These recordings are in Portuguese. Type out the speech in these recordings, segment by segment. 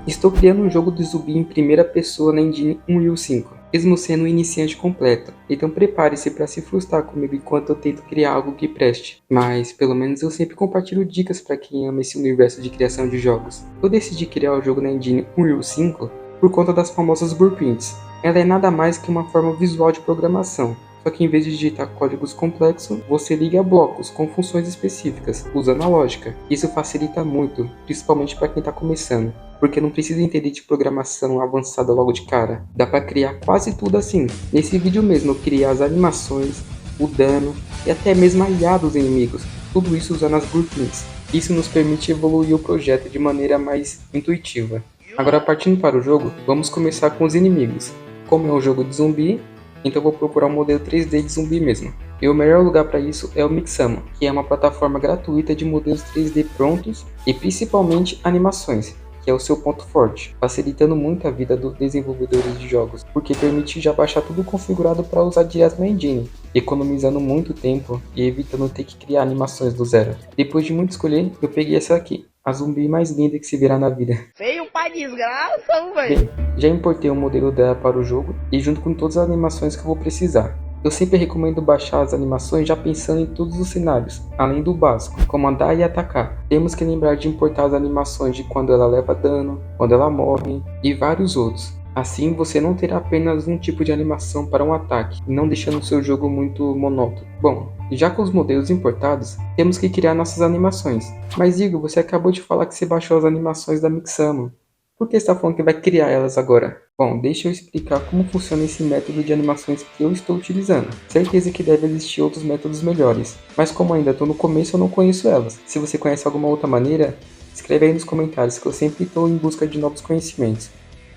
Estou criando um jogo de zumbi em primeira pessoa na engine Unreal 5, mesmo sendo um iniciante completo, então prepare-se para se frustrar comigo enquanto eu tento criar algo que preste. Mas, pelo menos eu sempre compartilho dicas para quem ama esse universo de criação de jogos. Eu decidi criar o jogo na engine Unreal 5 por conta das famosas blueprints. Ela é nada mais que uma forma visual de programação. Só que em vez de digitar códigos complexos, você liga blocos com funções específicas, usando a lógica. Isso facilita muito, principalmente para quem está começando, porque não precisa entender de programação avançada logo de cara. Dá para criar quase tudo assim. Nesse vídeo mesmo eu criei as animações, o dano e até mesmo a IA dos inimigos, tudo isso usando as blueprints. Isso nos permite evoluir o projeto de maneira mais intuitiva. Agora, partindo para o jogo, vamos começar com os inimigos. Como é um jogo de zumbi, então vou procurar um modelo 3D de zumbi mesmo. E o melhor lugar para isso é o Mixamo, que é uma plataforma gratuita de modelos 3D prontos e principalmente animações, que é o seu ponto forte, facilitando muito a vida dos desenvolvedores de jogos, porque permite já baixar tudo configurado para usar direto na engine, economizando muito tempo e evitando ter que criar animações do zero. Depois de muito escolher, eu peguei essa aqui, a zumbi mais linda que se verá na vida. Feio pra desgraça, velho. Bem, já importei o modelo dela para o jogo e junto com todas as animações que eu vou precisar. Eu sempre recomendo baixar as animações já pensando em todos os cenários, além do básico, como andar e atacar. Temos que lembrar de importar as animações de quando ela leva dano, quando ela morre e vários outros. Assim você não terá apenas um tipo de animação para um ataque, não deixando o seu jogo muito monótono. Bom, já com os modelos importados, temos que criar nossas animações. Mas Igor, você acabou de falar que você baixou as animações da Mixamo. Por que você está falando que vai criar elas agora? Bom, deixa eu explicar como funciona esse método de animações que eu estou utilizando. Certeza que deve existir outros métodos melhores, mas como ainda estou no começo eu não conheço elas. Se você conhece alguma outra maneira, escreve aí nos comentários que eu sempre estou em busca de novos conhecimentos.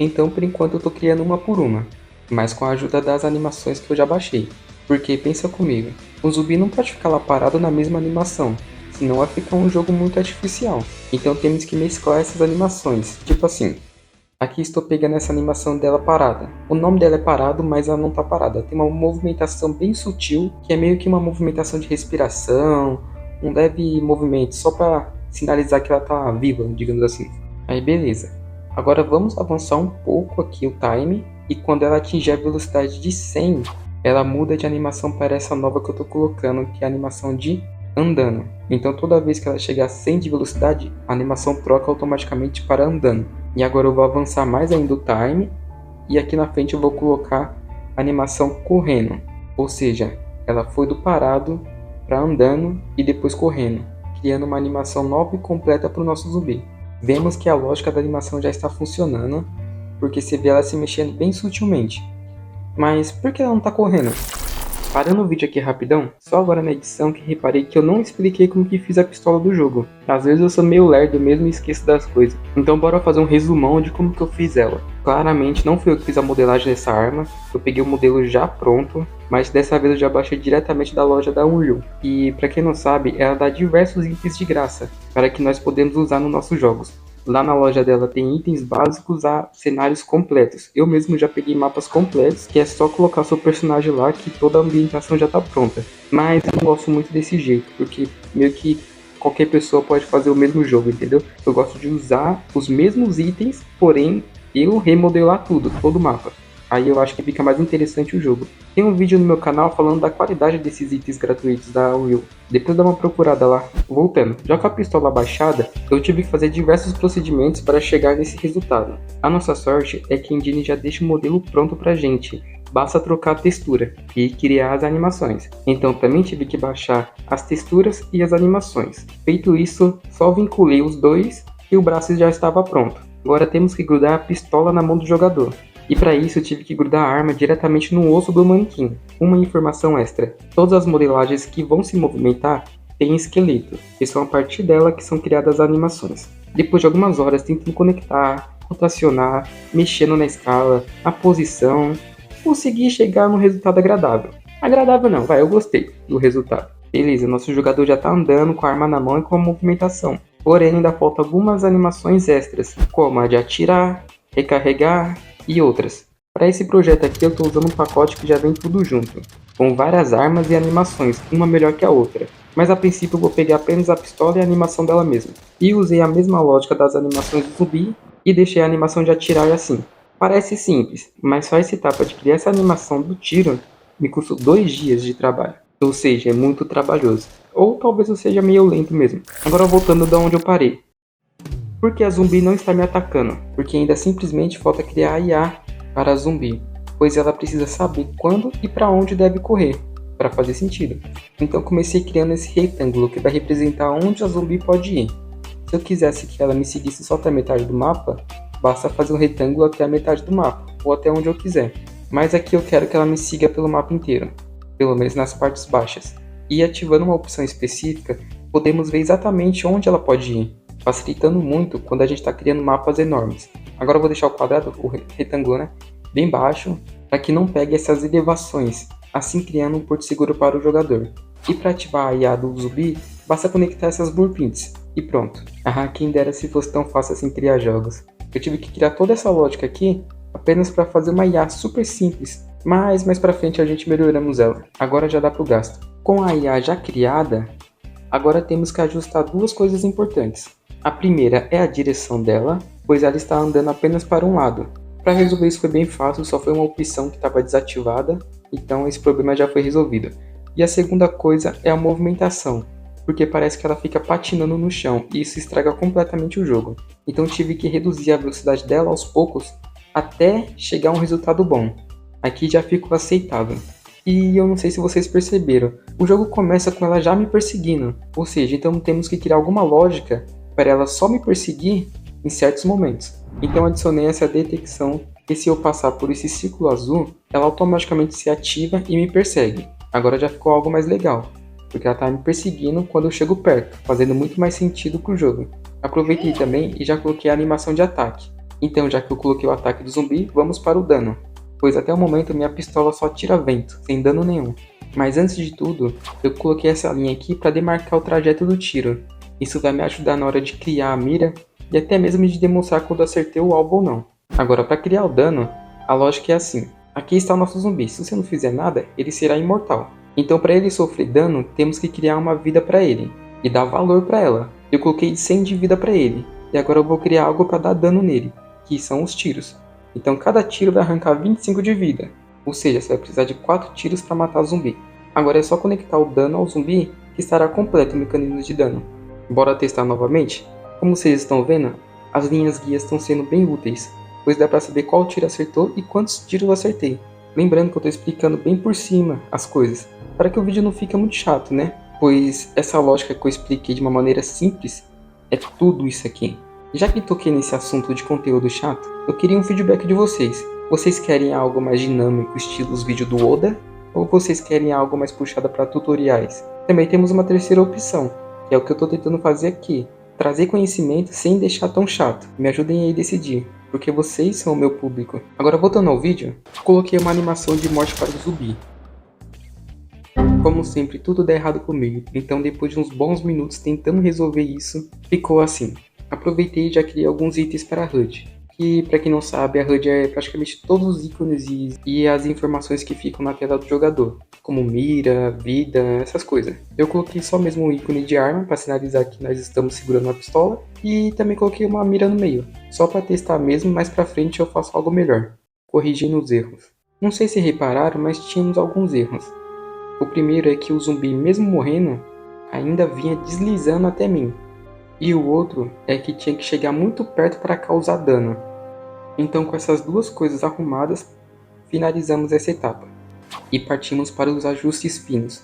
Então por enquanto eu estou criando uma por uma, mas com a ajuda das animações que eu já baixei. Porque pensa comigo, o zumbi não pode ficar lá parado na mesma animação, senão vai ficar um jogo muito artificial. Então temos que mesclar essas animações, tipo assim. Aqui estou pegando essa animação dela parada. O nome dela é parado, mas ela não está parada. Tem uma movimentação bem sutil, que é meio que uma movimentação de respiração, um leve movimento, só para sinalizar que ela está viva, digamos assim. Aí beleza. Agora vamos avançar um pouco aqui o time, e quando ela atingir a velocidade de 100, ela muda de animação para essa nova que eu estou colocando, que é a animação de andando. Então toda vez que ela chegar a 100 de velocidade, a animação troca automaticamente para andando. E agora eu vou avançar mais ainda o time, e aqui na frente eu vou colocar a animação correndo. Ou seja, ela foi do parado para andando e depois correndo, criando uma animação nova e completa para o nosso zumbi. Vemos que a lógica da animação já está funcionando, porque você vê ela se mexendo bem sutilmente. Mas por que ela não está correndo? Parando o vídeo aqui rapidão, só agora na edição que reparei que eu não expliquei como que fiz a pistola do jogo. Às vezes eu sou meio lerdo mesmo e esqueço das coisas. Então bora fazer um resumão de como que eu fiz ela. Claramente não fui eu que fiz a modelagem dessa arma, eu peguei o modelo já pronto, mas dessa vez eu já baixei diretamente da loja da Unreal. E pra quem não sabe, ela dá diversos itens de graça, para que nós podemos usar nos nossos jogos. Lá na loja dela tem itens básicos a cenários completos. Eu mesmo já peguei mapas completos, que é só colocar seu personagem lá que toda a ambientação já está pronta. Mas eu não gosto muito desse jeito, porque meio que qualquer pessoa pode fazer o mesmo jogo, entendeu? Eu gosto de usar os mesmos itens, porém eu remodelar tudo, todo o mapa. Aí eu acho que fica mais interessante o jogo. Tem um vídeo no meu canal falando da qualidade desses itens gratuitos da Unreal. Depois dá uma procurada lá. Voltando, já com a pistola baixada, eu tive que fazer diversos procedimentos para chegar nesse resultado. A nossa sorte é que a engine já deixa o modelo pronto pra gente. Basta trocar a textura e criar as animações. Então também tive que baixar as texturas e as animações. Feito isso, só vinculei os dois e o braço já estava pronto. Agora temos que grudar a pistola na mão do jogador. E para isso eu tive que grudar a arma diretamente no osso do manequim. Uma informação extra: todas as modelagens que vão se movimentar têm esqueleto, e são a partir dela que são criadas as animações. Depois de algumas horas tentando conectar, rotacionar, mexendo na escala, a posição, consegui chegar num resultado agradável. Agradável não, eu gostei do resultado. Beleza, nosso jogador já está andando com a arma na mão e com a movimentação. Porém ainda faltam algumas animações extras, como a de atirar, recarregar e outras. Para esse projeto aqui eu estou usando um pacote que já vem tudo junto, com várias armas e animações, uma melhor que a outra. Mas a princípio eu vou pegar apenas a pistola e a animação dela mesma. E usei a mesma lógica das animações do zumbi e deixei a animação de atirar assim. Parece simples, mas só essa etapa de criar essa animação do tiro me custou 2 dias de trabalho. Ou seja, é muito trabalhoso. Ou talvez eu seja meio lento mesmo. Agora voltando da onde eu parei. Por que a zumbi não está me atacando? Porque ainda simplesmente falta criar a IA para a zumbi, pois ela precisa saber quando e para onde deve correr, para fazer sentido. Então comecei criando esse retângulo que vai representar onde a zumbi pode ir. Se eu quisesse que ela me seguisse só até a metade do mapa, basta fazer um retângulo até a metade do mapa, ou até onde eu quiser. Mas aqui eu quero que ela me siga pelo mapa inteiro, pelo menos nas partes baixas. E ativando uma opção específica, podemos ver exatamente onde ela pode ir, facilitando muito quando a gente está criando mapas enormes. Agora eu vou deixar o quadrado, o retângulo, bem baixo, para que não pegue essas elevações, assim criando um porto seguro para o jogador. E para ativar a IA do zumbi, basta conectar essas blueprints, e pronto. Quem dera se fosse tão fácil assim criar jogos. Eu tive que criar toda essa lógica aqui, apenas para fazer uma IA super simples, mas mais para frente a gente melhoramos ela. Agora já dá para o gasto. Com a IA já criada, agora temos que ajustar duas coisas importantes. A primeira é a direção dela, pois ela está andando apenas para um lado. Para resolver isso foi bem fácil, só foi uma opção que estava desativada, então esse problema já foi resolvido. E a segunda coisa é a movimentação, porque parece que ela fica patinando no chão e isso estraga completamente o jogo. Então tive que reduzir a velocidade dela aos poucos até chegar a um resultado bom. Aqui já ficou aceitável. E eu não sei se vocês perceberam, o jogo começa com ela já me perseguindo, ou seja, então temos que criar alguma lógica para ela só me perseguir em certos momentos. Então adicionei essa detecção que se eu passar por esse círculo azul, ela automaticamente se ativa e me persegue. Agora já ficou algo mais legal, porque ela está me perseguindo quando eu chego perto, fazendo muito mais sentido para o jogo. Aproveitei também e já coloquei a animação de ataque. Então já que eu coloquei o ataque do zumbi, vamos para o dano, pois até o momento minha pistola só tira vento, sem dano nenhum. Mas antes de tudo, eu coloquei essa linha aqui para demarcar o trajeto do tiro. Isso vai me ajudar na hora de criar a mira e até mesmo de demonstrar quando acertei o alvo ou não. Agora, para criar o dano, a lógica é assim. Aqui está o nosso zumbi, se você não fizer nada, ele será imortal. Então para ele sofrer dano, temos que criar uma vida para ele e dar valor para ela. Eu coloquei 100 de vida para ele e agora eu vou criar algo para dar dano nele, que são os tiros. Então cada tiro vai arrancar 25 de vida, ou seja, você vai precisar de 4 tiros para matar o zumbi. Agora é só conectar o dano ao zumbi que estará completo o mecanismo de dano. Bora testar novamente? Como vocês estão vendo, as linhas guias estão sendo bem úteis, pois dá para saber qual tiro acertou e quantos tiros eu acertei. Lembrando que eu estou explicando bem por cima as coisas, para que o vídeo não fique muito chato, Pois essa lógica que eu expliquei de uma maneira simples é tudo isso aqui. Já que toquei nesse assunto de conteúdo chato, eu queria um feedback de vocês. Vocês querem algo mais dinâmico, estilo os vídeos do Oda? Ou vocês querem algo mais puxado para tutoriais? Também temos uma terceira opção, que é o que eu estou tentando fazer aqui. Trazer conhecimento sem deixar tão chato. Me ajudem aí a decidir, porque vocês são o meu público. Agora voltando ao vídeo, coloquei uma animação de morte para o zumbi. Como sempre, tudo dá errado comigo, então depois de uns bons minutos tentando resolver isso, ficou assim. Aproveitei e já criei alguns itens para a HUD, que para quem não sabe, a HUD é praticamente todos os ícones e as informações que ficam na tela do jogador, como mira, vida, essas coisas. Eu coloquei só mesmo um ícone de arma para sinalizar que nós estamos segurando uma pistola e também coloquei uma mira no meio, só para testar mesmo, mais para frente eu faço algo melhor, corrigindo os erros. Não sei se repararam, mas tínhamos alguns erros. O primeiro é que o zumbi, mesmo morrendo, ainda vinha deslizando até mim. E o outro é que tinha que chegar muito perto para causar dano. Então com essas duas coisas arrumadas, finalizamos essa etapa. E partimos para os ajustes finos.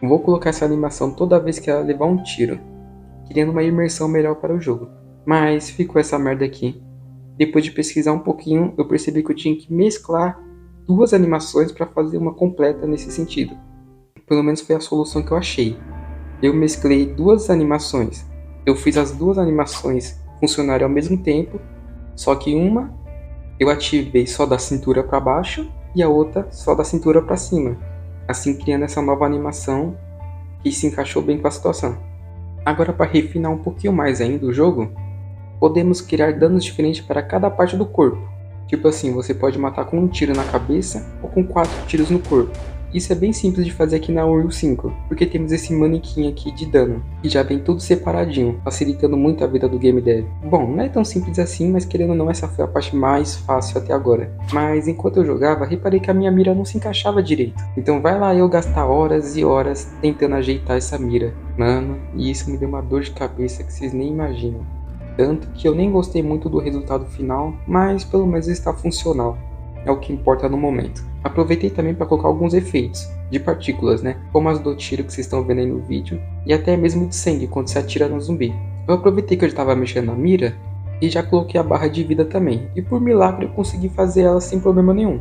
Vou colocar essa animação toda vez que ela levar um tiro, criando uma imersão melhor para o jogo. Mas ficou essa merda aqui. Depois de pesquisar um pouquinho, eu percebi que eu tinha que mesclar duas animações para fazer uma completa nesse sentido. Pelo menos foi a solução que eu achei. Eu mesclei duas animações. Eu fiz as duas animações funcionarem ao mesmo tempo, só que uma eu ativei só da cintura para baixo e a outra só da cintura para cima, assim criando essa nova animação que se encaixou bem com a situação. Agora, para refinar um pouquinho mais ainda o jogo, podemos criar danos diferentes para cada parte do corpo. Tipo assim, você pode matar com um tiro na cabeça ou com 4 tiros no corpo. Isso é bem simples de fazer aqui na Unreal 5, porque temos esse manequim aqui de dano, que já vem tudo separadinho, facilitando muito a vida do game dev. Bom, não é tão simples assim, mas querendo ou não, essa foi a parte mais fácil até agora. Mas enquanto eu jogava, reparei que a minha mira não se encaixava direito. Então vai lá eu gastar horas e horas tentando ajeitar essa mira. Mano, e isso me deu uma dor de cabeça que vocês nem imaginam. Tanto que eu nem gostei muito do resultado final, mas pelo menos está funcional. É o que importa no momento. Aproveitei também para colocar alguns efeitos de partículas, né? Como as do tiro que vocês estão vendo aí no vídeo, e até mesmo de sangue quando se atira no zumbi. Eu aproveitei que eu estava mexendo na mira e já coloquei a barra de vida também. E por milagre eu consegui fazer ela sem problema nenhum.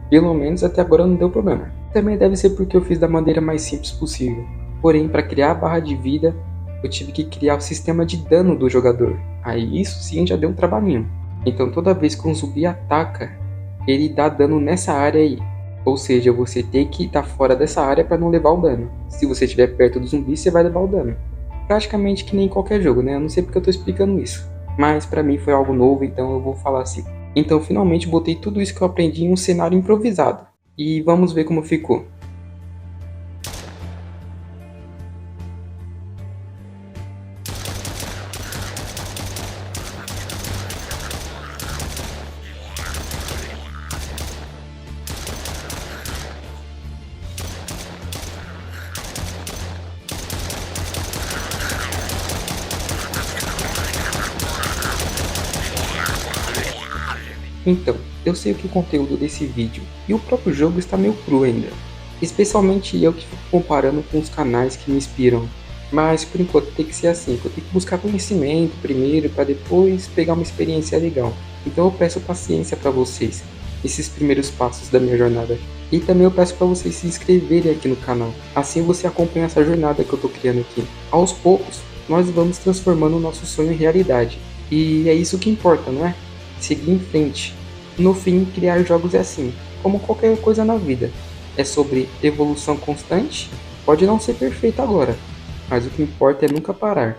Pelo menos até agora não deu problema. Também deve ser porque eu fiz da maneira mais simples possível. Porém, para criar a barra de vida, eu tive que criar o sistema de dano do jogador. Aí isso sim já deu um trabalhinho. Então toda vez que um zumbi ataca, ele dá dano nessa área aí. Ou seja, você tem que estar fora dessa área para não levar o dano. Se você estiver perto do zumbi, você vai levar o dano. Praticamente que nem em qualquer jogo, né? Eu não sei porque eu estou explicando isso. Mas para mim foi algo novo, então eu vou falar assim. Então finalmente botei tudo isso que eu aprendi em um cenário improvisado. E vamos ver como ficou. Então, eu sei que o conteúdo desse vídeo e o próprio jogo está meio cru ainda. Especialmente eu que fico comparando com os canais que me inspiram. Mas por enquanto tem que ser assim, eu tenho que buscar conhecimento primeiro para depois pegar uma experiência legal. Então eu peço paciência para vocês, esses primeiros passos da minha jornada. E também eu peço para vocês se inscreverem aqui no canal, assim você acompanha essa jornada que eu estou criando aqui. Aos poucos, nós vamos transformando o nosso sonho em realidade. E é isso que importa, não é? Seguir em frente. No fim, criar jogos é assim, como qualquer coisa na vida. É sobre evolução constante, pode não ser perfeito agora, mas o que importa é nunca parar.